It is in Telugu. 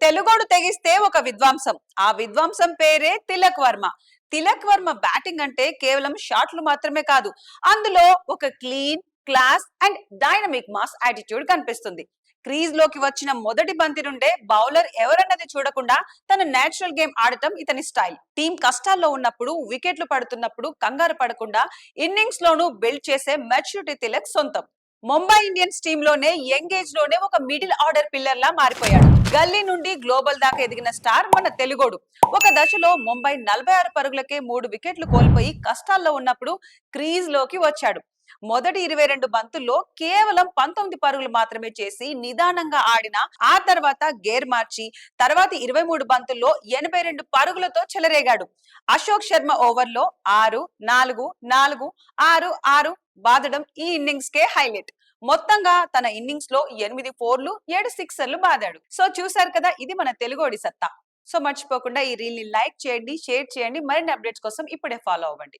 తెలుగోడు తెగిస్తే ఒక విద్వాంసం. ఆ విద్వాంసం పేరే తిలక్ వర్మ. తిలక్ వర్మ బ్యాటింగ్ అంటే కేవలం షాట్లు మాత్రమే కాదు, అందులో ఒక clean, class and dynamic mass attitude కనిపిస్తుంది. క్రీజ్ లోకి వచ్చిన మొదటి బంతి నుండే బౌలర్ ఎవరన్నది చూడకుండా తన నేచురల్ గేమ్ ఆడటం ఇతని స్టైల్. టీం కష్టాల్లో ఉన్నప్పుడు, వికెట్లు పడుతున్నప్పుడు కంగారు పడకుండా ఇన్నింగ్స్ లోనూ బిల్డ్ చేసే మెచ్యూరిటీ తిలక్ సొంతం. ముంబై ఇండియన్స్ టీమ్ లోనే యంగ్ ఏజ్ లోనే ఒక మిడిల్ ఆర్డర్ పిల్లర్ లా మారిపోయాడు. గల్లీ నుండి గ్లోబల్ దాకా ఎదిగిన స్టార్ మన తెలుగోడు. ఒక దశలో ముంబై 46 పరుగులకే 3 వికెట్లు కోల్పోయి కష్టాల్లో ఉన్నప్పుడు క్రీజ్ లోకి వచ్చాడు. మొదటి 22 బంతుల్లో కేవలం 19 పరుగులు మాత్రమే చేసి నిదానంగా ఆడిన, ఆ తర్వాత గేర్ మార్చి తర్వాతి 23 బంతుల్లో 82 పరుగులతో చెలరేగాడు. అశోక్ శర్మ ఓవర్లో 6, 4, 4, 6, 6 బాదడం ఈ ఇన్నింగ్స్ కే హైలైట్. మొత్తంగా తన ఇన్నింగ్స్ లో 8 4లు, 7 సిక్సర్లు బాదాడు. సో చూసారు కదా, ఇది మన తెలుగోడి సత్తా. సో మర్చిపోకుండా ఈ రీల్ ని లైక్ చేయండి, షేర్ చేయండి. మరిన్ని అప్డేట్స్ కోసం ఇప్పుడే ఫాలో అవ్వండి.